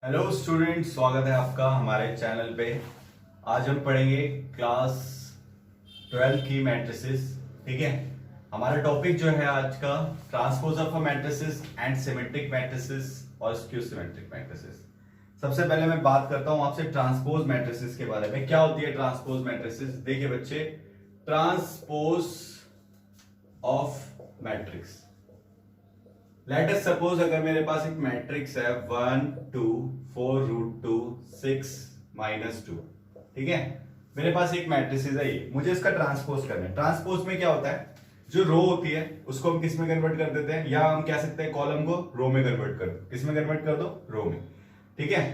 Hello student, स्वागत है आपका हमारे चैनल पे। आज हम पढ़ेंगे क्लास 12 की मैट्रिसेस। ठीक है, हमारा टॉपिक जो है आज का transpose of a matrices and symmetric matrices और स्क्यू सिमेट्रिक मैट्रिसेस। सबसे पहले मैं बात करता हूं आपसे ट्रांसपोज मैट्रिसेस के बारे में। क्या होती है ट्रांसपोज मैट्रिसेस? देखिए बच्चे, transpose of matrix, let us suppose अगर मेरे पास एक मैट्रिक्स है 1 2 4 रूट 2 6 -2। ठीक है, मेरे पास एक मैट्रिक्स है ये, मुझे इसका ट्रांसपोज करना है। ट्रांसपोज में क्या होता है, जो रो होती है उसको हम किस में कन्वर्ट कर देते हैं, या हम कह सकते हैं कॉलम को रो में कन्वर्ट कर दो। किस में कन्वर्ट कर दो? रो में। ठीक है,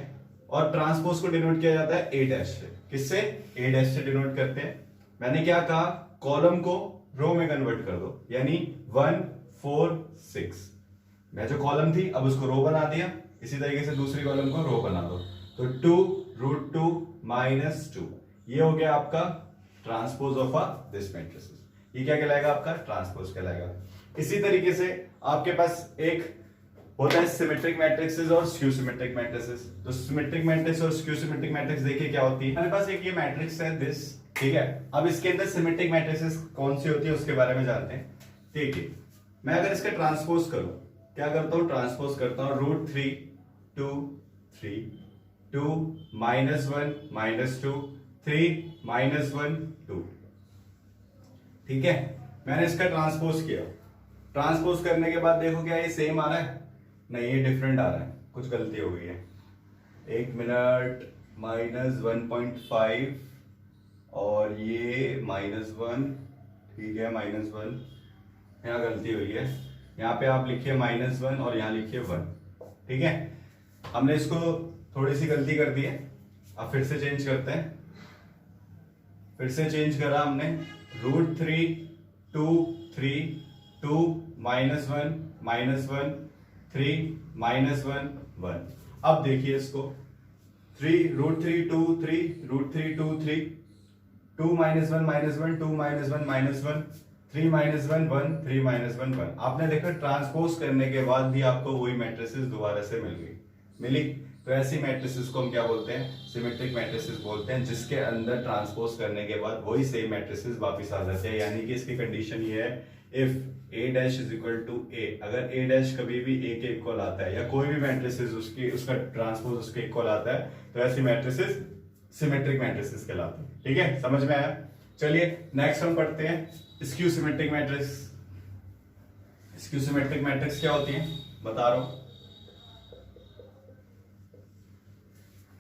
और ट्रांसपोज को डिनोट किया जाता है ए डैश से। किससे? ए डैश से डिनोट करते हैं। मैंने क्या कहा, कॉलम को रो में कन्वर्ट कर दो, यानी 1 4 6। मैं जो कॉलम थी अब उसको रो बना दिया, इसी तरीके से दूसरी कॉलम को रो बना दो। तो 2 रूट 2 -2, ये हो गया आपका ट्रांसपोज ऑफ दिस मैट्रिक्स। ये क्या कहलाएगा? आपका ट्रांसपोज कहलाएगा। इसी तरीके से आपके पास एक होता है सिमेट्रिक मैट्रिक्सेस और स्क्यू सिमेट्रिक मैट्रिक्सेस। तो सिमेट्रिक मैट्रिक्स और स्क्यू सिमेट्रिक मैट्रिक्स देखिए क्या होती है। हमारे पास एक ये मैट्रिक्स है दिस। ठीक है, अब इसके अंदर सिमेट्रिक मैट्रिक्सेस कौन सी होती है उसके बारे में जानते हैं। ठीक है, मैं अगर इसका ट्रांसपोज करूं, क्या करता हूं? ट्रांसपोज करता हूं रूट 3 2 3 2 -1 -2 3 -1 2। ठीक है, मैंने इसका ट्रांसपोज किया। ट्रांसपोज करने के बाद देखो क्या ये सेम आ रहा है? नहीं, ये डिफरेंट आ रहा है, कुछ गलती हो गई है। एक मिनट, -1.5 और ये -1। ठीक है, -1, यहाँ गलती हुई है। यहाँ पे आप लिखिए -1 और यहाँ लिखिए 1। ठीक है, हमने इसको थोड़ी सी गलती कर दी है, अब फिर से चेंज करते हैं। फिर से चेंज करा हमने, रूट 3 2 3 2 -1 -1 3 -1 1। अब देखिए इसको, 3 रूट 3 2 3 रूट 3 2 3 2 -1 -1 2 -1 -1 3 -1 1 3 -1 1। आपने देखा ट्रांसपोज करने के बाद भी आपको वही मैट्रिसेस दोबारा से मिली। तो ऐसी मैट्रिसेस को हम क्या बोलते हैं? सिमेट्रिक मैट्रिसेस बोलते हैं, जिसके अंदर ट्रांसपोज करने के बाद वही सेम मैट्रिसेस वापस आ जाते हैं। यानी कि इसकी कंडीशन ये है, if a dash is equal to a, अगर a डैश कभी भी a के इक्वल आता है या कोई भी मैट्रिसेस उसका ट्रांसपोज उसके इक्वल आता है, तो ऐसी मैट्रिसेस सिमेट्रिक मैट्रिसेस कहलाती है। ठीक है, समझ में आया? चलिए नेक्स्ट हम पढ़ते हैं skew symmetric matrix. Skew symmetric matrix क्या होती है बता रहा हूं।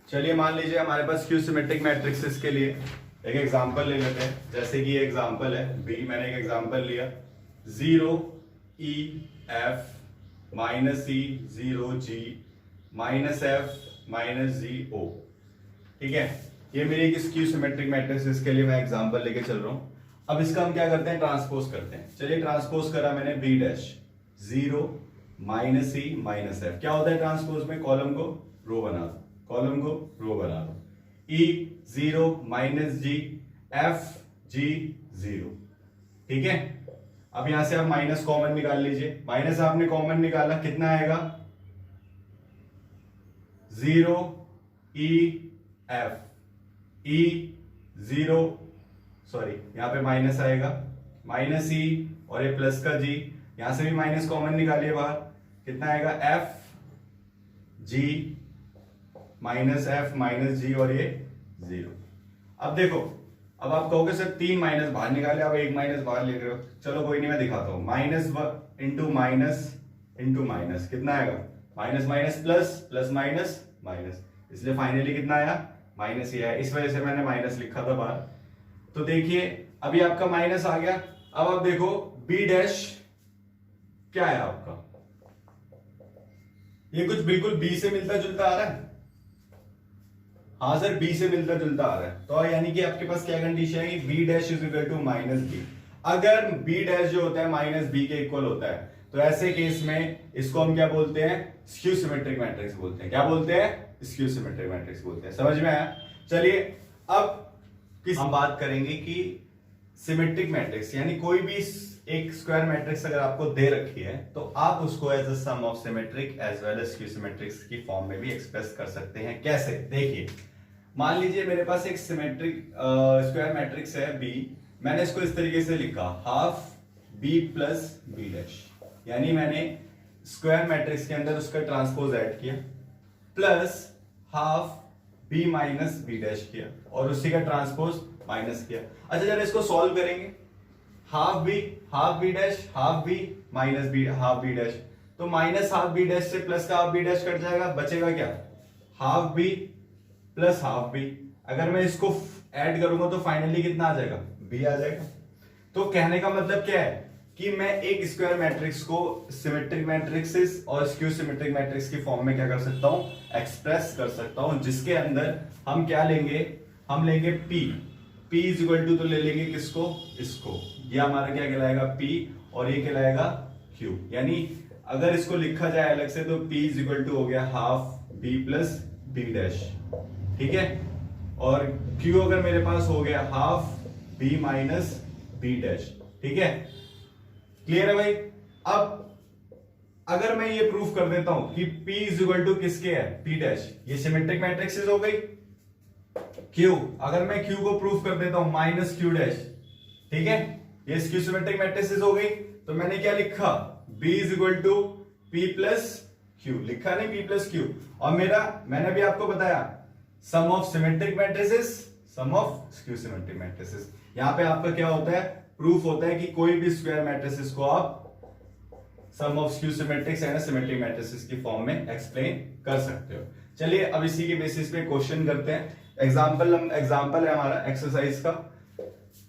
चलिए मान लीजिए हमारे पास स्क्यू सिमेट्रिक मैट्रिक्सेस के लिए एक एग्जांपल ले लेते हैं। जैसे कि ये एग्जांपल है बी, मैंने एक एग्जांपल लिया 0 E F -E 0 G -F -G O। ठीक है, ये मेरी एक स्क्यू सिमेट्रिक मैट्रिक्स, इसके लिए मैं एग्जांपल लेके चल रहा हूं। अब इसका हम क्या करते हैं? ट्रांसपोज करते हैं। चलिए ट्रांसपोज करा मैंने B डैश 0 -E -F। क्या होता है ट्रांसपोज में? कॉलम को रो बना दो, कॉलम को रो बना दो। E 0 -G F G 0। ठीक है, अब यहां से आप माइनस कॉमन निकाल लीजिए। माइनस आपने कॉमन निकाला, कितना आएगा? 0 E F E 0, सॉरी यहां पे माइनस आएगा, -E और ये प्लस का G, यहां से भी माइनस कॉमन निकालिए बाहर, कितना आएगा? F G -F -G और ये 0। अब देखो, अब आप कहोगे सर 3 माइनस बाहर निकाले, अब 1 माइनस बाहर ले रहे हो। चलो कोई नहीं, मैं दिखाता हूं। माइनस इंटू माइनस कितना आएगा? Minus minus plus, plus minus minus, इसलिए फाइनली कितना आया? माइनस ही आया। इस वजह से मैंने माइनस लिखा था बाहर। तो देखिए अभी आपका माइनस आ गया। अब आप देखो बी डैश क्या है आपका, ये कुछ बिल्कुल बी से मिलता जुलता आ रहा है। हाँ सर, बी से मिलता जुलता आ रहा है, तो यानी कि आपके पास क्या कंडीशन है कि b dash is equal to -b। अगर बी डैश जो होता है -b के इक्वल होता है, तो ऐसे केस में इसको हम क्या बोलते हैं? स्क्यू सिमेट्रिक मैट्रिक्स बोलते हैं। क्या बोलते हैं? स्क्यू सिमेट्रिक मैट्रिक्स बोलते हैं। समझ में आया? चलिए अब हम बात करेंगे कि सिमेट्रिक मैट्रिक्स यानी कोई भी एक स्क्वायर मैट्रिक्स अगर आपको दे रखी है तो आप उसको as a sum of symmetric as well as skew symmetrics की फॉर्म में भी एक्सप्रेस कर सकते हैं। कैसे? देखिए, मान लीजिए मेरे पास एक सिमेट्रिक स्क्वायर मैट्रिक्स है बी, मैंने इसको इस तरीके से लिखा half b plus b dash, यानी मैंने स्क्वायर मैट्रिक्स के अंदर उसका ट्रांसपोज ऐड किया plus half b minus b dash किया और उसी का ट्रांसपोज माइनस किया। अच्छा, जरा इसको सॉल्व करेंगे, half b dash half b minus b half b dash, तो माइनस हाफ बी डैश से प्लस का हाफ बी डैश कट जाएगा, बचेगा क्या? Half b plus half b. अगर मैं इसको ऐड करूंगा तो फाइनली कितना आ जाएगा? बी आ जाएगा। तो कहने का मतलब क्या है कि मैं एक स्क्वायर मैट्रिक्स को सिमेट्रिक मैट्रिक्सेस और स्क्यू सिमेट्रिक मैट्रिक्स की फॉर्म में क्या कर सकता हूं? एक्सप्रेस कर सकता हूं, जिसके अंदर हम क्या लेंगे? हम लेंगे P इज इक्वल टू, तो ले लेंगे किसको? इसको। ये हमारा क्या कहलाएगा? P, और ये कहलाएगा Q। यानी अगर इसको लिखा जाए अलग से तो P इज इक्वल टू हो गया half B plus B dash, ठीक है, और Q अगर मेरे पास हो गया half B minus B dash, ठीक है। क्लियर है भाई? अब अगर मैं ये प्रूफ कर देता हूं कि P इज इक्वल टू किसके है? P डैश, ये सिमेट्रिक मैट्रिक्स हो गई। Q, अगर मैं Q को प्रूफ कर देता हूं माइनस Q डैश, ठीक है, ये स्क्यू सिमेट्रिक मैट्रिक्स हो गई। तो मैंने क्या लिखा? B is equal to P plus Q, लिखा नहीं P प्लस Q। और मैंने भी आपको बताया sum of symmetric matrices, sum of skew symmetric matrices. यहां पे आपका क्या होता है? प्रूफ होता है कि कोई भी स्क्वायर मैट्रिसेस को आप sum of skew symmetrics and symmetric matrices की फॉर्म में एक्सप्लेन कर सकते हो। चलिए अब इसी के बेसिस पे क्वेश्चन करते हैं। एग्जांपल है हमारा एक्सरसाइज का।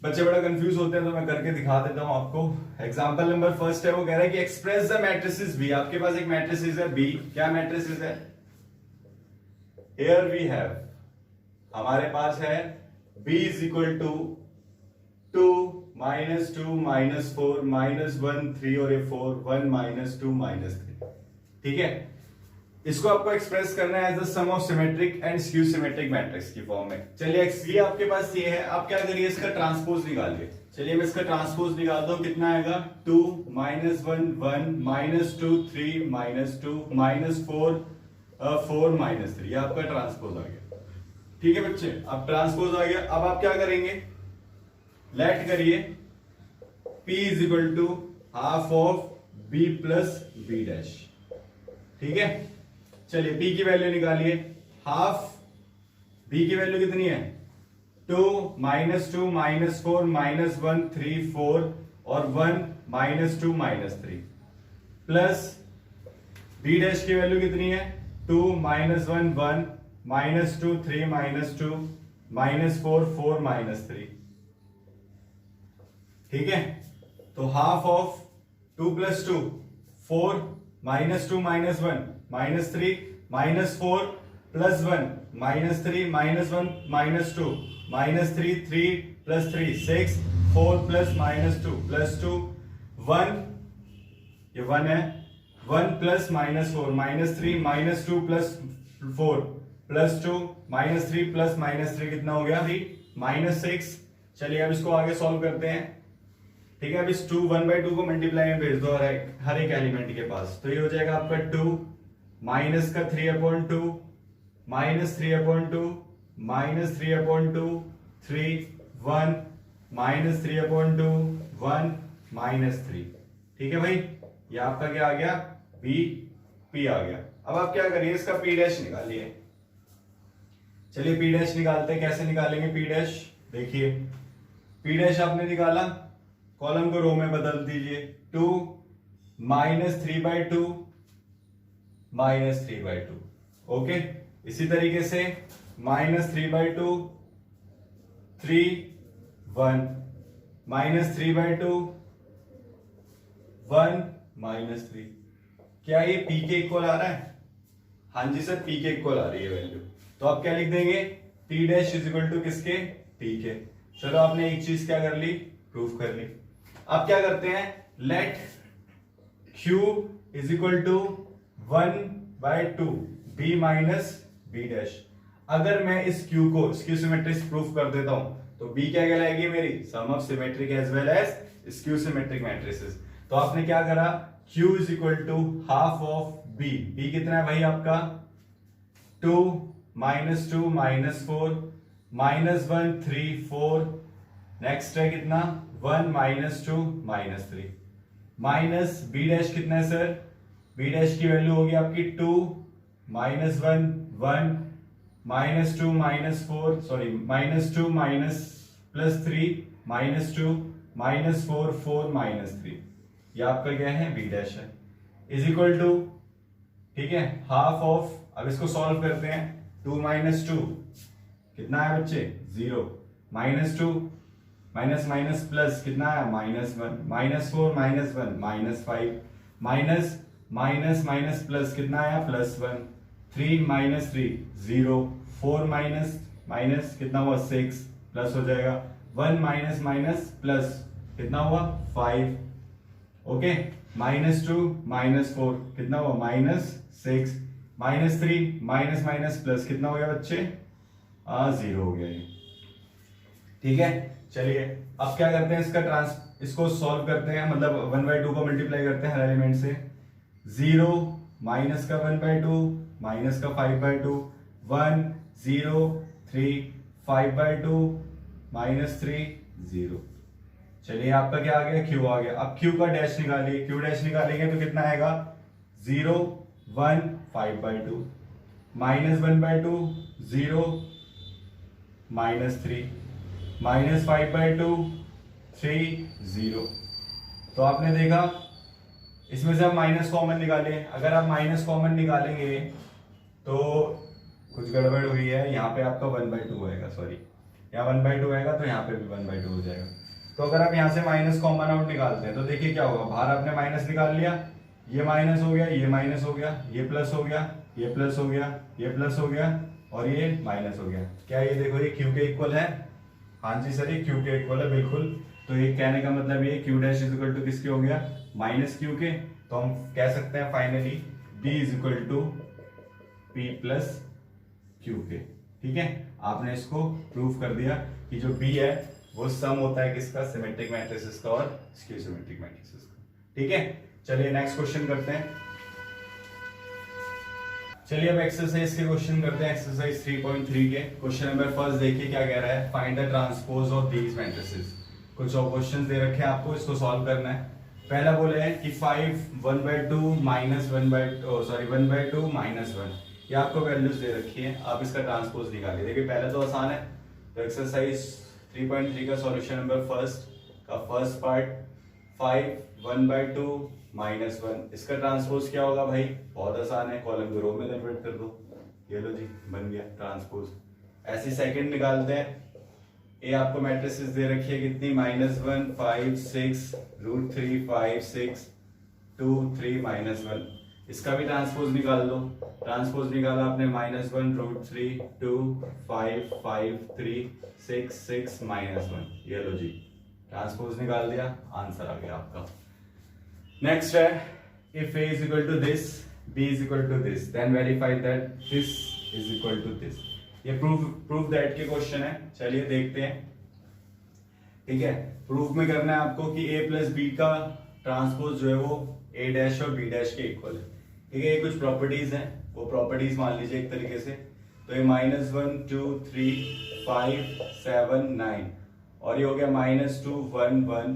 बच्चे बड़ा कंफ्यूज होते हैं तो मैं करके दिखा देता हूं आपको। एग्जांपल नंबर फर्स्ट है, वो कह रहा है कि एक्सप्रेस द मैट्रिसेस बी। आपके पास एक मैट्रिसेस है बी। क्या मैट्रिसेस है? हियर वी हैव, हमारे पास है b is equal to 2 minus 2 minus 4 minus 1 3 और ये 4 1 माइनस 2 माइनस 3, ठीक है। इसको आपको एक्सप्रेस करना है as the sum of symmetric and skew symmetric matrix की फॉर्म में। चलिए ये आपके पास ये है, आप क्या करिए? इसका ट्रांसपोज निकालिए। चलिए मैं इसका ट्रांसपोज निकालता हूं, कितना आएगा? 2 minus 1 1 minus 2 3 minus 2 minus 4 4 minus 3, ये आपका ट्रांसपोज आ गया, ठीक है बच्चे। अब ट्रांसपोज आ गया, अब आप क्या करेंगे? लेट करिए P is equal to half of B plus B dash, ठीक है। चलिए P की वैल्यू निकालिए। हाफ B की वैल्यू कितनी है? 2 माइनस 2 माइनस 4 माइनस 1 3 4 और 1 minus 2 minus 3 plus B dash की वैल्यू कितनी है? 2 minus 1 1 minus 2 3 minus 2 minus 4 4 minus 3, ठीक है। तो half of 2 plus 2 4 minus 2 minus 1 minus 3 minus 4 plus 1 minus 3 minus 1 minus 2 minus 3 3 plus 3 6 4 plus minus 2 plus 2 1, ये 1 है, 1 plus minus 4 minus 3 minus 2 plus 4 plus 2 minus 3 plus minus 3 कितना हो गया? 3 माइनस 6। चलिए अब इसको आगे सॉल्व करते हैं, ठीक है। अब इस 2 1/2 को मल्टीप्लाई में भेज दो हर एक एलिमेंट के पास, तो ये हो जाएगा आपका 2 माइनस का 3/2 माइनस 3/2 माइनस 3/2 3 1 माइनस 3/2 1 माइनस 3, ठीक है भाई। ये आपका क्या आ गया? P आ गया। अब आप क्या करिए? इसका P डैश निकालिए। चलिए P डैश निकालते हैं। कैसे निकालेंगे P डैश? देखिए P डैश आपने निकाला, कॉलम को रो में बदल दीजिए। 2 माइनस 3/2 माइनस 3/2, ओके। इसी तरीके से माइनस 3/2 3 1 माइनस 3/2 1 माइनस 3। क्या ये P के इक्वल आ रहा है? हाँ जी सर, P के इक्वल आ रही है वैल्यू। तो आप क्या लिख देंगे? P dash is equal to किसके? P के। चलो आपने एक चीज क्या कर ली? प्रूफ कर ली। अब क्या करते हैं? Let Q is equal to 1/2 B minus B dash. अगर मैं इस Q को स्क्यू सिमेट्रिक प्रूफ कर देता हूं तो बी क्या कहलाएगी मेरी, sum of symmetric as well as skew symmetric matrices. तो आपने क्या करा, Q is equal to half of B। B कितना है भाई आपका 2 -2 -4 -1 3 4, नेक्स्ट है कितना 1 -2 -3 माइनस B डैश कितना है सर, B डैश की वैल्यू होगी आपकी 2 -1 1 -2 -4 सॉरी -2 +3 -2 -4 4 -3, ये आपका क्या है B डैश है, इज इक्वल टू, ठीक है, हाफ ऑफ, अब इसको सॉल्व करते हैं, 2 - 2 कितना है बच्चे 0, -2 माइनस माइनस प्लस कितना है -1 -4 -1 -5 माइनस माइनस माइनस प्लस कितना आया +1 3 -3 0 4 माइनस माइनस कितना हुआ 6 प्लस हो जाएगा 1 माइनस माइनस प्लस कितना हुआ 5, ओके, -2 -4 कितना हुआ -6 -3 माइनस माइनस प्लस कितना हो गया बच्चे 0 हो गया ये, ठीक है। चलिए अब क्या करते हैं, इसको सॉल्व करते हैं, मतलब 1/2 को मल्टीप्लाई करते हैं हर एलिमेंट से, 0 माइनस का 1/2 माइनस का 5/2 1 0 3 5/2 -3 0। चलिए आपका क्या आ गया Q आ गया। अब Q का डैश निकालिए, Q डैश निकालेंगे तो कितना आएगा 0 1 5/2 -1/2 0 -3 -5/2 3 0। तो आपने देखा इसमें से हम माइनस कॉमन निकाले, अगर आप माइनस कॉमन निकालेंगे तो कुछ गड़बड़ हुई है, यहाँ पे आपका 1/2 आएगा, सॉरी यहाँ 1/2 आएगा तो यहाँ पे भी 1/2 हो जाएगा। तो अगर आप यहाँ से माइनस कॉमन आउट निकालते हैं तो देखिए क्या होगा, बाहर आपने माइनस निकाल लिया, ये माइनस हो गया, ये माइनस हो गया, ये प्लस हो गया, ये प्लस हो गया, ये प्लस हो गया और ये माइनस हो गया। क्या ये देखो ये Q के इक्वल है, हाँ जी सर ये Q के इक्वल है बिल्कुल। तो ये कहने का मतलब ये Q dash is equal to किसके हो गया -Q के। तो हम कह सकते हैं finally B is equal to P plus Q के, ठीक है। आपने इसको प्रूव कर दिया कि जो B है वो सम होता है किसका, सिमेट्रिक मैट्रिसेस का और स्क्यू सिमेट्रिक मैट्रिसेस का, ठीक है। चलिए नेक्स्ट क्वेश्चन करते हैं। चलिए अब एक्सरसाइज के क्वेश्चन करते हैं, एक्सरसाइज 3.3 के क्वेश्चन नंबर फर्स्ट देखिए क्या कह रहा है, find the transpose of these matrices. कुछ और क्वेश्चन दे रखे हैं आपको, इसको सॉल्व करना है। पहला बोले हैं कि 5 1/2 1/2 -1, ये आपको वैल्यूज दे रखी है, आप इसका ट्रांसपोज निकालिए। देखिए पहले तो आसान है, तो एक्सरसाइज 3.3 का सॉल्यूशन नंबर फर्स्ट का फर्स्ट पार्ट 5 1/2 -1, इसका ट्रांसपोज क्या होगा भाई, बहुत आसान है, कॉलम को रो में कन्वर्ट कर दो, ये लो जी बन गया ट्रांसपोज। ऐसे सेकंड निकालते हैं, ये आपको मैट्रिसेस दे रखी है कितनी -1 5 6 √3 5 6 2 3 -1, इसका भी ट्रांसपोज निकाल लो। ट्रांसपोज निकाला आपने -1 √3 2 5 5 3 6 6 -1, ये लो जी ट्रांसपोज निकाल दिया, आंसर आ गया आपका। नेक्स्ट है if A is equal to this, B is equal to this, then verify that this is equal to this। ये proof that के क्वेश्चन है, चलिए देखते हैं, ठीक है। प्रूफ में करना है आपको कि A प्लस B का ट्रांसपोज जो है वो A डैश और B डैश के इक्वल है, ठीक है। ये कुछ प्रॉपर्टीज हैं, वो प्रॉपर्टीज मान लीजिए एक तरीके से। तो ये -1 2 3 5 7 9 और ये हो गया -2 1 1,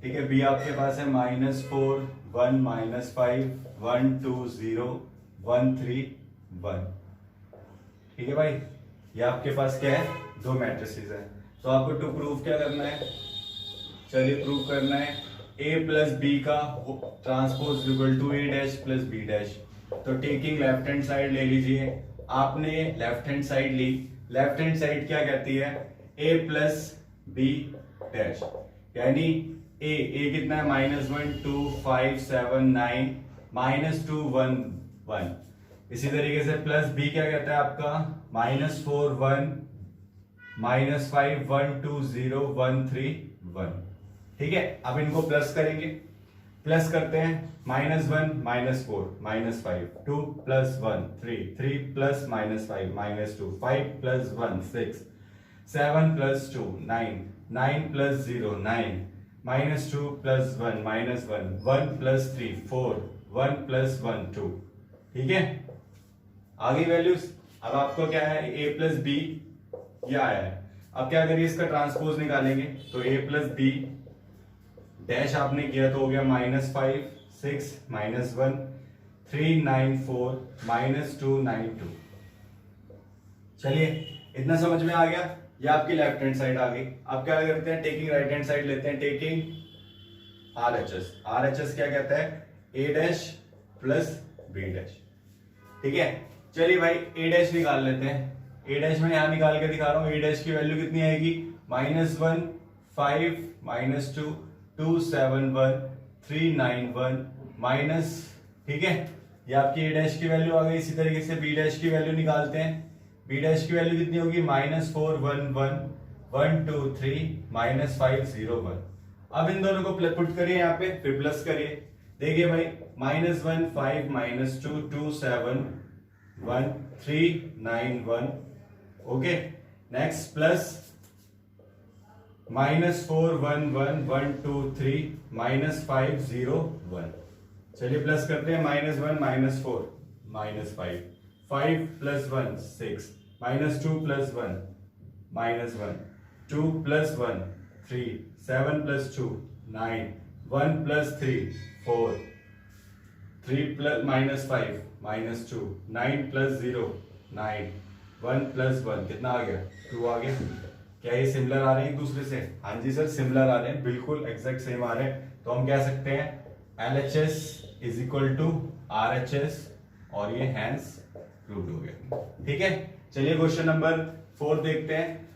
ठीक है। B आपके पास है -4 1 -5 1 2 0 1 3 1, ठीक है भाई। ये आपके पास क्या है, दो मैट्रिसेस है। तो आपको टू प्रूफ क्या करना है, चलिए प्रूफ करना है A प्लस B का transpose equal to A dash plus B dash. तो टेकिंग लेफ्ट हैंड साइड ले लीजिए, आपने लेफ्ट हैंड साइड ली, लेफ्ट हैंड साइड क्या कहती है A प्लस B डैश, यानी A कितना है -1 2 5 7 9 -2 1 1। इसी तरीके से प्लस B क्या कहता है आपका -4 1 -5 1 2 0 1 3 1, ठीक है। अब इनको प्लस करेंगे, प्लस करते हैं -1 -4 -5 2 + 1 3 3 + -5 -2 5 + 1 6 7 plus 2 9, 9 plus 0 9, minus 2 plus 1 minus 1, 1 plus 3 4, 1 plus 1 2। ठीक है, आ गई वैल्यूज। अब आपको क्या है, a प्लस बी ये आया है। अब क्या करिए, इसका ट्रांसपोज निकालेंगे, तो a प्लस बी डैश आपने किया तो हो गया -5 6 -1 3 9 4 -2 9 2। चलिए इतना समझ में आ गया। ये आपकी लेफ्ट हैंड साइड आ गई। अब क्या करते हैं, टेकिंग राइट हैंड साइड लेते हैं, टेकिंग RHS। RHS क्या कहता है, a dash plus b dash. ठीक है, चलिए भाई a डैश निकाल लेते हैं। a डैश में यहां निकाल के दिखा रहा हूं। a डैश की वैल्यू कितनी आएगी, -1 5 -2 2 7 1 3 9 1 माइनस। ठीक है, ये आपकी a डैश की वैल्यू आ गई। इसी तरीके से b डैश की वैल्यू निकालते हैं। b डैश की वैल्यू कितनी होगी, -4 1 1 1 2 3 -5 0 1। अब इन दोनों को पुट करिए यहाँ पे, फिर प्लस करिए। देखिए भाई, -1 5 -2 2 7 1 3 9 1। Okay, next plus -4 1 1 1 2 3 -5 0 1। चलिए प्लस करते हैं, -1 -4 -5 5 plus 1 6 -2 plus 1 -1 2 plus 1 3 7 plus 2 9 1 plus 3 4 3 plus -5 -2 9 plus 0 9 1 plus 1 कितना आ गया, 2 आ गया। क्या ये सिमिलर आ रहे हैं एक दूसरे से? हाँ जी सर, सिमिलर आ रहे हैं, बिल्कुल एग्जैक्ट सेम आ रहे हैं। तो हम कह सकते हैं LHS is equal to RHS और ये हैंस प्रूव्ड हो गया। ठीक है, चलिए क्वेश्चन नंबर 4 देखते हैं।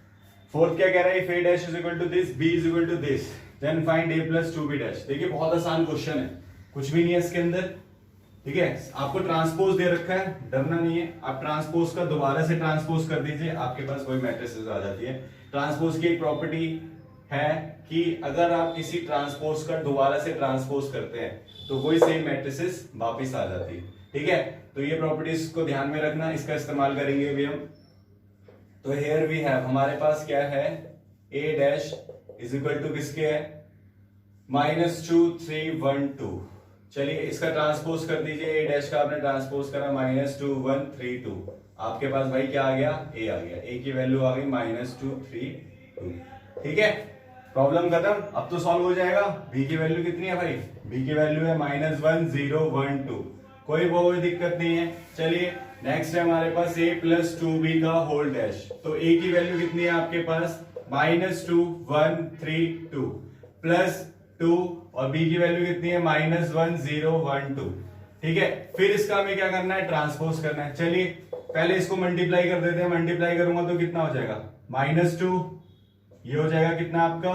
फोर्थ क्या कह रहा है, if a dash is equal to this, b is equal to this, then find a plus 2b dash। देखिए बहुत आसान क्वेश्चन है, कुछ भी नहीं है इसके अंदर। ठीक है, आपको ट्रांसपोज दे रखा है, डरना नहीं है। आप ट्रांसपोज का दोबारा से ट्रांसपोज कर दीजिए, आपके पास वही मैट्रिसेस आ जाती है। ट्रांसपोज की एक प्रॉपर्टी है कि अगर आप किसी ट्रांसपोज का दोबारा से ट्रांसपोज करते हैं तो वही सेम मैट्रिसेस वापिस आ जाती है। ठीक है, तो ये प्रॉपर्टीज को ध्यान में रखना, इसका इस्तेमाल करेंगे अभी हम। तो हेयर वी हैव, हमारे पास क्या है, a dash is equal to किसके है, -2 3 1 2। चलिए इसका ट्रांसपोज कर दीजिए, a डैश का आपने ट्रांसपोज करा -2 1 3 2। आपके पास भाई क्या आ गया, a आ गया। a की वैल्यू आ गई -2 3 2। ठीक है, प्रॉब्लम खत्म। अब तो सॉल्व हो जाएगा। b की वैल्यू कितनी है भाई, b की वैल्यू है -1 0 1 2। कोई दिक्कत नहीं है। चलिए नेक्स्ट है हमारे पास a प्लस 2b का होल डैश। तो a की वैल्यू कितनी है आपके पास, -2 1 3 2 प्लस 2, और b की वैल्यू कितनी है, -1 0 1 2। ठीक है, फिर इसका हमें क्या करना है, ट्रांसपोज करना है। चलिए पहले इसको मल्टीप्लाई कर देते हैं। मल्टीप्लाई करूंगा तो कितना हो जाएगा, -2, ये हो जाएगा कितना आपका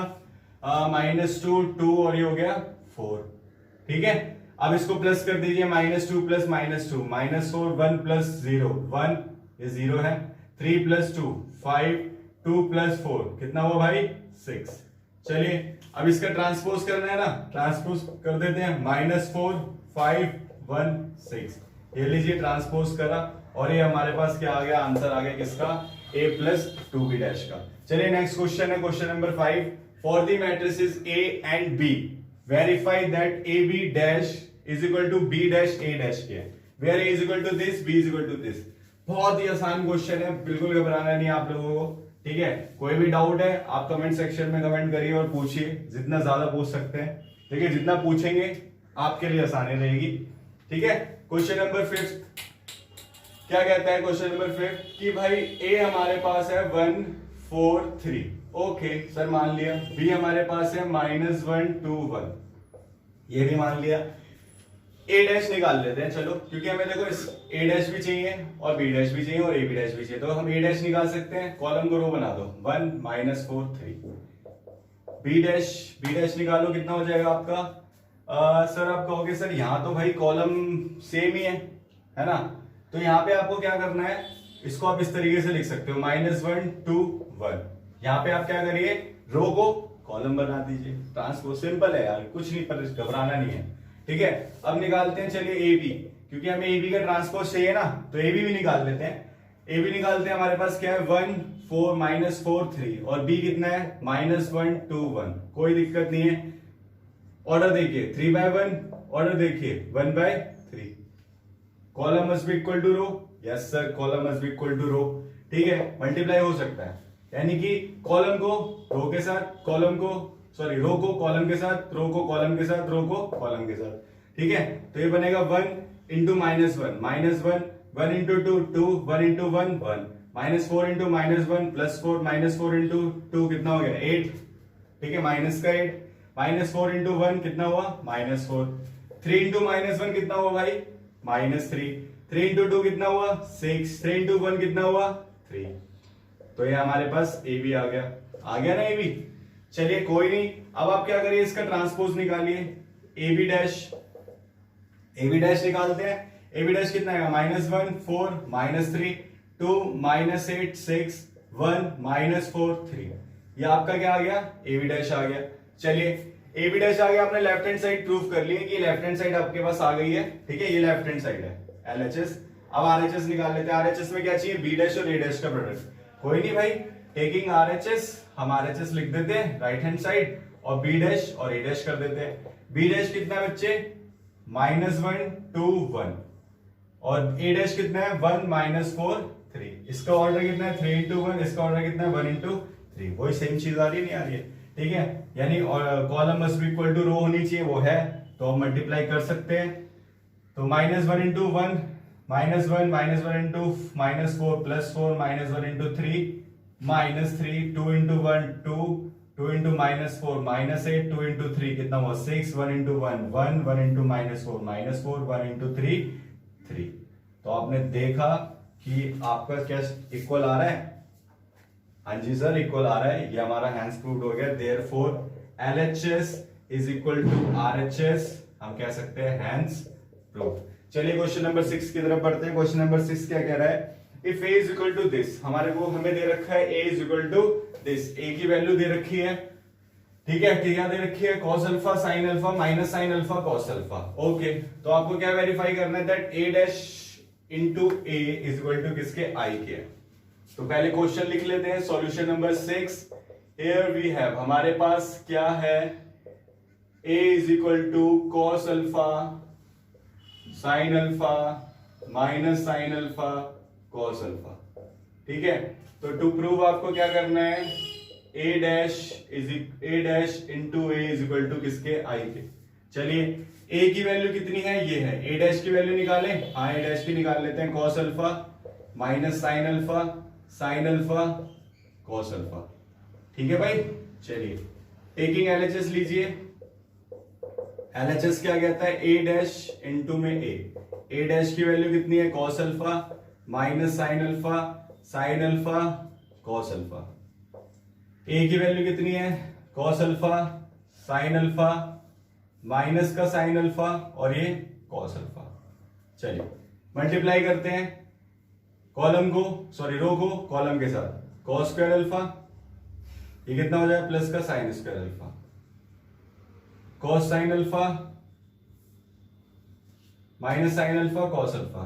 -2 2, और ये हो गया 4। ठीक है, अब इसको प्लस कर दीजिए, -2 प्लस -2 -4 1 प्लस 0 1, ये 0 है। 3 प्लस 2 5 2 प्लस 4 कितना हुआ भाई, 6। चलिए अब इसका ट्रांसपोज करना है ना, ट्रांसपोज कर देते हैं। -4 5 1 6, ये लीजिए ट्रांसपोज करा, और ये हमारे पास क्या आ गया, आंसर आ गया किसका, a प्लस 2b डैश का। चलिए नेक्स्ट क्वेश्चन है, question number 5। For the matrices a and b, verify that ab dash is equal to b dash a dash के, where a is equal to this, b is equal to this. बहुत ही आसान question है, बिल्कुल घबराना नहीं आप लोगों को। ठीक है, कोई भी डाउट है आप कमेंट सेक्शन में कमेंट करिए और पूछिए, जितना ज्यादा पूछ सकते हैं। ठीक है, जितना पूछेंगे आपके लिए आसानी रहेगी। ठीक है, क्वेश्चन नंबर 5 क्या कहता है, क्वेश्चन नंबर 5 कि भाई a हमारे पास है 1 4 3, ओके सर मान लिया। b हमारे पास है -1 2 1, ये भी मान लिया। a डैश निकाल लेते हैं चलो, क्योंकि हमें देखो इस a डैश भी चाहिए और b डैश भी चाहिए और a b डैश भी चाहिए, तो हम a डैश निकाल सकते हैं। कॉलम को रो बना दो, 1 -4 3। b डैश निकालो, कितना हो जाएगा आपका, सर आप कहोगे सर यहाँ तो भाई कॉलम सेम ही है ना, तो यहाँ पे आपको क्या करना है, इसको आप इस तरीके से लिख सकते हो, -1 2 1। यहाँ पे आप क्या करिए, रो को कॉलम बना दीजिए। ट्रांसपोज सिंपल है यार, कुछ नहीं, पर घबराना नहीं है। ठीक है, अब निकालते हैं चलिए ए बी, क्योंकि हमें ए बी का ट्रांसपोज चाहिए ना, तो ए बी भी निकाल लेते हैं। ए बी निकालते हैं, हमारे पास क्या है 1 4 माइनस 4 3 और बी कितना है -1 2 1, कोई दिक्कत नहीं है। ऑर्डर देखिए 3/1, ऑर्डर देखिए 1/3। Column must be equal to row, yes sir column must be equal to row, ठीक है मल्टीप्लाई हो सकता है, यानी कि कॉलम को रो के साथ, कॉलम को सॉरी रो को कॉलम के साथ, रो को कॉलम के साथ, रो को कॉलम के साथ, ठीक है। तो ये बनेगा 1 into -1 -1, 1 into 2 2, 1 into 1 1, -4 into -1 +4, -4 into 2 कितना हो गया 8, ठीक है माइनस का 8, -4 इंटू 1 कितना हुआ -4, 3 इंटू -1 कितना हुआ भाई -3, 3 इंटू 2 कितना हुआ 6, 3 इंटू 1 कितना हुआ 3। तो ये हमारे पास ए बी आ गया ना ए बी। चलिए कोई नहीं, अब आप क्या करिए इसका ट्रांसपोज निकालिए, ए बी डैश निकालते हैं। ए बी डैश कितना आएगा -1 4 -3 2 -8 6 1 -4 3, ये आपका क्या आ गया ए बी डैश आ गया। चलिए ए बी डैश आ गया, आपने लेफ्ट हैंड साइड प्रूव कर लिए कि लेफ्ट हैंड साइड आपके पास आ गई है, ठीक है ये लेफ्ट हैंड साइड है LHS। अब RHS निकाल लेते हैं, RHS में क्या चाहिए बी डैश और ए डैश का प्रोडक्ट। कोई नहीं भाई, टेकिंग RHS हम RHS लिख देते हैं राइट हैंड साइड और बी डैश और ए डैश कर देते हैं। बी डैश कितना है बच्चे -1 2 1 और ए डैश कितना है 1 -4 3, इसका ऑर्डर कितना है 3 इंटू 1, इसका ऑर्डर कितना है 1 इंटू 3, वही सेम चीज आ रही नहीं आ रही है, ठीक है। यानी column must be equal to row होनी चाहिए, वो है तो हम मल्टीप्लाई कर सकते हैं। तो -1 into 1 -1 -1 into -4 +4 -1 into 3 -3 2 into 1 2 2 into -4 -8 2 into 3 कितना हुआ 6 1 इंटू 1 1 1 इंटू -4 -4 1 इंटू 3 3। तो आपने देखा कि आपका क्या इक्वल आ रहा है, हाँ जी सर इक्वल आ रहा है, ये हमारा हैंड्स प्रूव्ड हो गया। Therefore LHS is equal to RHS, हम कह सकते हैं हैंड्स प्रूव्ड। चलिए क्वेश्चन नंबर 6 की तरफ बढ़ते हैं। क्वेश्चन नंबर 6 क्या कह रहा है, if a is equal to this, हमारे को हमें दे रखा है a is equal to this, a की वैल्यू दे रखी है, ठीक है क्या दे रखी है cos alpha sin alpha minus sin alpha cos alpha, okay. तो आपको क्या वेरीफाई करना है that a dash into a is equal to किसके i के। तो पहले क्वेश्चन लिख लेते हैं, solution number 6। Here we have, हमारे पास क्या है a is equal to cos alpha sin alpha minus sin alpha cos alpha, ठीक है। तो टू प्रूव आपको क्या करना है a dash into a is equal to किसके i के। चलिए a की वैल्यू कितनी है, ये है, a डैश की वैल्यू निकालें, हाँ a डैश की निकाल लेते हैं, cos alpha minus sin alpha cos alpha, ठीक है भाई। चलिए टेकिंग LHS लीजिए, LHS क्या कहता है a डैश इंटू में a डैश की वैल्यू कितनी है cos alpha minus sin alpha cos alpha, a की वैल्यू कितनी है cos alpha sin alpha minus का sin अल्फा और ये cos अल्फा। चलिए मल्टीप्लाई करते हैं कॉलम को सॉरी रो को कॉलम के साथ, cos स्क्वायर अल्फा ये कितना हो जाएगा प्लस का sin square alpha cos sin alpha minus sin alpha cos alpha,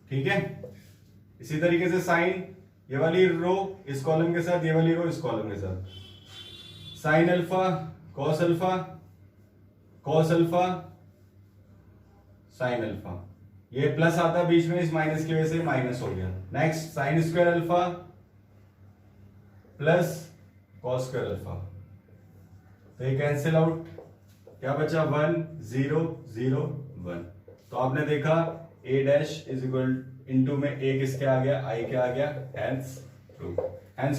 ठीक है। इसी तरीके से साइन, ये वाली रो इस कॉलम के साथ, ये वाली रो इस कॉलम के साथ, sine alpha cos alpha sine alpha, ये प्लस आता बीच में इस माइनस की वजह से माइनस हो गया। Next sine square alpha plus cos square alpha, तो ये कैंसिल आउट, क्या बचा 1 0 0 1। तो आपने देखा a dash is equal into में a किसके आ गया i के आ गया, हैंस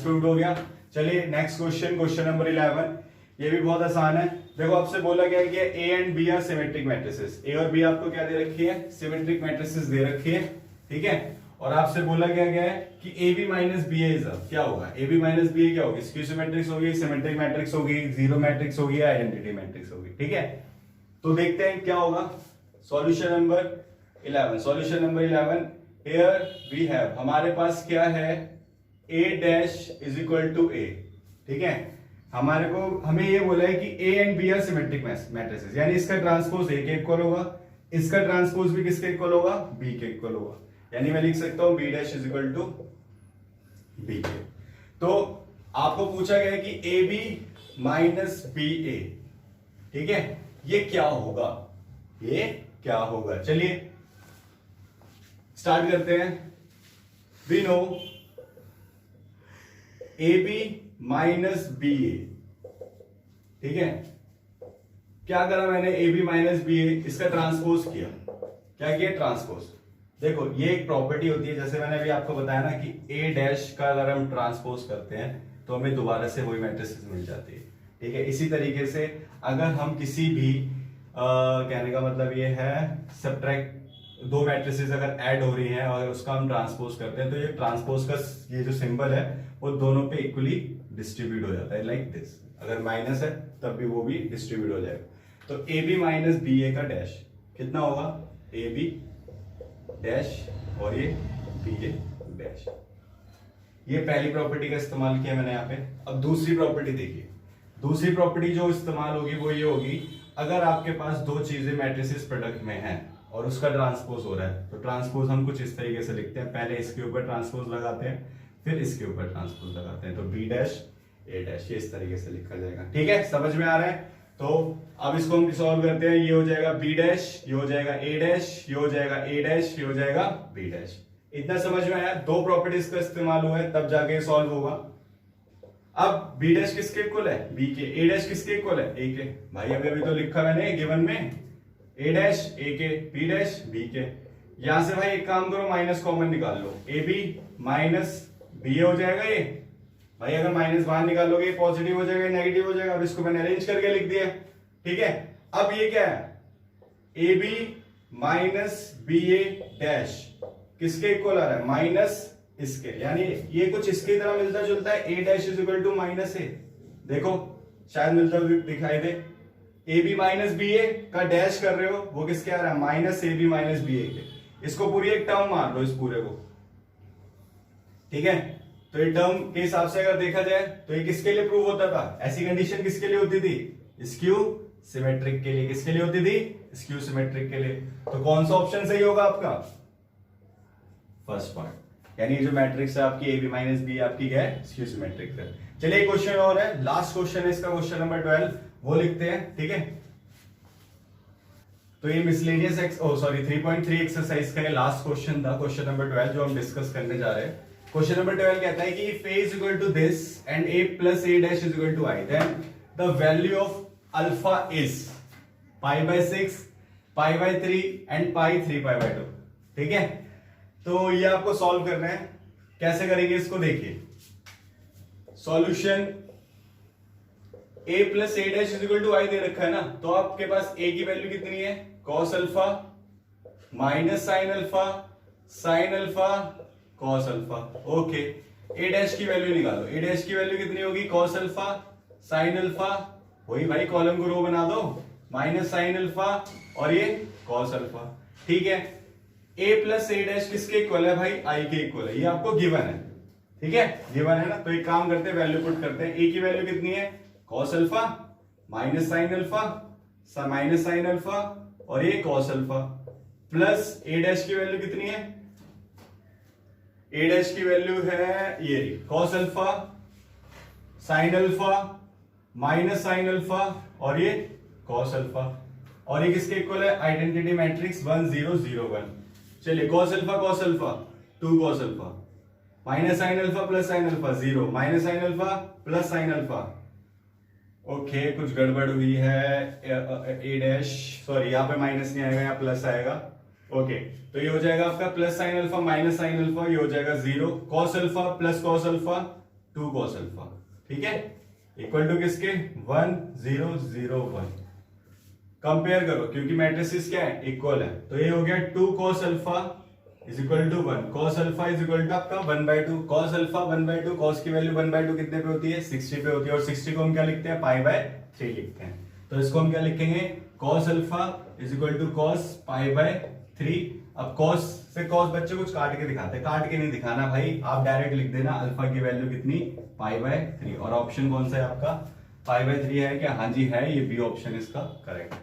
प्रूव्ड हो गया। चलिए नेक्स्ट क्वेश्चन, क्वेश्चन नंबर 11, ये भी बहुत आसान है। देखो आपसे बोला गया है कि a and b are symmetric matrices, a और b आपको क्या दे रखी है सिमेट्रिक मैट्रिसेस दे रखी है, ठीक है। और आपसे बोला गया है कि ab माइनस बी इज क्या होगा, ab माइनस बी क्या होगी, स्क्यू सिमेट्रिक्स होगी, सिमेट्रिक मैट्रिक्स होगी, जीरो मैट्रिक्स होगी, आइडेंटिटी मैट्रिक्स होगी, ठीक है। तो देखते हैं क्या होगा। Solution number 11, here we have, हमारे पास क्या है a dash is equal to a, ठीक है। हमारे को हमें ये बोला है कि a and b are symmetric matrices, यानी इसका ट्रांसपोज a के इक्वल होगा, इसका ट्रांसपोज भी किसके इक्वल होगा, बी के इक्वल होगा, यानी मैं लिख सकता हूं b dash is equal to b के। तो आपको पूछा गया है कि ए बी माइनस बी ए, ठीक है, ये क्या होगा, ये क्या होगा। चलिए स्टार्ट करते हैं। We know A B minus B ए, ठीक है, क्या करा मैंने, A B minus B A, इसका ट्रांसपोज किया। क्या किया, ट्रांसपोज। देखो ये एक प्रॉपर्टी होती है, जैसे मैंने अभी आपको बताया ना कि ए डैश का अगर हम ट्रांसपोज करते हैं तो हमें दोबारा से वही मैट्रिसेस मिल जाती है, ठीक है। इसी तरीके से अगर हम किसी भी कहने का मतलब ये है सब्ट्रैक्ट, दो मैट्रिसेस अगर ऐड हो रही हैं और उसका हम ट्रांसपोज करते हैं तो ये ट्रांसपोज का ये जो सिंबल है वो दोनों पे इक्वली डिस्ट्रीब्यूट हो जाता है, लाइक दिस। अगर माइनस है तब भी वो भी डिस्ट्रीब्यूट हो जाएगा। तो A B minus B A का डैश कितना होगा, ए बी डैश और ये बी ए डैश। ये पहली प्रॉपर्टी का इस्तेमाल किया मैंने यहाँ पे। अब दूसरी प्रॉपर्टी देखिए, दूसरी प्रॉपर्टी जो इस्तेमाल होगी वो ये होगी, अगर आपके पास दो चीजें मैट्रिसेस प्रोडक्ट में हैं और उसका ट्रांसपोज हो रहा है तो ट्रांसपोज हम कुछ इस तरीके से लिखते हैं, पहले इसके ऊपर ट्रांसपोज लगाते हैं फिर इसके ऊपर ट्रांसपोज लगाते हैं, तो बी डैश ए डैश, ये इस तरीके से लिखा जाएगा, ठीक है, समझ में आ रहा है। तो अब इसको हम सॉल्व करते हैं, ये हो जाएगा बी डैश, ये हो जाएगा ए डैश, ये हो जाएगा ए डैश, ये हो जाएगा बी डैश। इतना समझ में आया, दो प्रॉपर्टीज का इस्तेमाल हुआ है तब जाके सॉल्व होगा। अब बी डैश किसके इक्वल है, बी के, ए डैश किसके इक्वल है, ए के। भाई अभी तो लिखा मैंने गिवन में, ए डैश ए के, बी डैश बी के। यहां से भाई एक काम करो, माइनस कॉमन निकाल लो, ए बी माइनस बी ए हो जाएगा ये। भाई अगर माइनस बाहर निकालोगे पॉजिटिव हो जाएगा, नेगेटिव हो जाएगा। अब इसको मैंने अरेंज करके लिख दिया, ठीक है। अब ये क्या है, a B minus B a dash किसके इक्वल आ रहा है, माइनस इसके, यानी ये कुछ इसकी तरह मिलता जुलता है, A dash is equal to minus A. देखो शायद मिलता दिखाई दे, A B minus B A का डैश कर रहे हो, वो किसके आ रहा है, minus A B minus B A के। इसको पूरी एक टर्म मान लो, इस पूरे को, ठीक है। तो ये टर्म के हिसाब से अगर देखा जाए तो ये किसके लिए प्रूव होता था, ऐसी कंडीशन किसके लिए होती थी, स्क्यू सिमेट्रिक के लिए। किसके लिए होती थी, स्क्यू सिमेट्रिक के लिए। तो कौन सा ऑप्शन सही होगा आपका, फर्स्ट पार्ट, यानी जो मैट्रिक्स है आपकी ए बी माइनस बी आपकी क्या है, स्क्यू सिमेट्रिक है। चलिए एक क्वेश्चन और है, लास्ट क्वेश्चन है इसका, क्वेश्चन नंबर 12, वो लिखते हैं, ठीक है। तो ये मिसलेनियस 3.3 एक्सरसाइज का लास्ट क्वेश्चन था, क्वेश्चन नंबर 12 जो हम डिस्कस करने जा रहे हैं। क्वेश्चन नंबर 12 कहता है कि if a is equal to this and a plus a dash is equal to I, then the value of alpha is pi by 6, pi by 3 and pi 3 pi by 2, ठीक है। तो ये आपको solve करना है, कैसे करेंगे इसको देखिए। Solution a plus a dash is equal to I दे रखा है ना, तो आपके पास a की वैल्यू कितनी है, cos alpha minus sine alpha, sine alpha cos alpha, okay. A dash की वैल्यू निकालो, ए डैश की वैल्यू कितनी होगी, कॉस अल्फा साइन अल्फा, वही भाई कॉलम को रो बना दो, माइनस साइन अल्फा और ये कॉस अल्फा, ठीक है। ए प्लस ए डैश किसके इक्वल है भाई, आई के इक्वल है, ये आपको गिवन है, ठीक है, गिवन है ना। तो एक काम करते हैं, वैल्यू पुट करते हैं। ए की वैल्यू कितनी है, cos alpha minus sine alpha, minus sine alpha और ये कॉस अल्फा, प्लस ए डैश की वैल्यू कितनी है, ए डैश की वैल्यू है ये cos alpha sine alpha minus sine alpha और ये कॉस अल्फा, और ये किसके इक्वल है, आइडेंटिटी मैट्रिक्स 1 0 0 1। चलिए cos alpha 2 cos alpha minus sine alpha plus sine alpha 0 minus sine alpha plus sine alpha, okay कुछ गड़बड़ हुई है, ए डैश सॉरी यहाँ पे माइनस नहीं आएगा, यहाँ प्लस आएगा, ओके। तो ये हो जाएगा आपका plus sine alpha minus sine alpha, ये हो जाएगा 0 cos alpha plus cos alpha 2 cos alpha, ठीक है, इक्वल टू किसके 1 0 0 1। कंपेयर करो क्योंकि मैट्रिसेस क्या है, इक्वल है, तो ये हो गया 2 cos alpha is equal to 1, cos alpha is equal to आपका 1/2, कॉस अल्फा 1/2, कॉस की वैल्यू 1/2 कितने पे होती है, 60 पे होती है, और 60 को हम क्या लिखते हैं, पाई बाय 3 लिखते हैं। तो इसको हम क्या लिखेंगे, cos alpha is equal to cos pi by 3। अब कॉस से कॉस बच्चे कुछ काट के दिखाते हैं, काट के नहीं दिखाना भाई, आप डायरेक्ट लिख देना अल्फा की वैल्यू कितनी, पाई बाय 3, और ऑप्शन कौन सा है आपका, पाई बाय 3 है क्या, हाँ जी है, ये बी ऑप्शन इसका करेक्ट।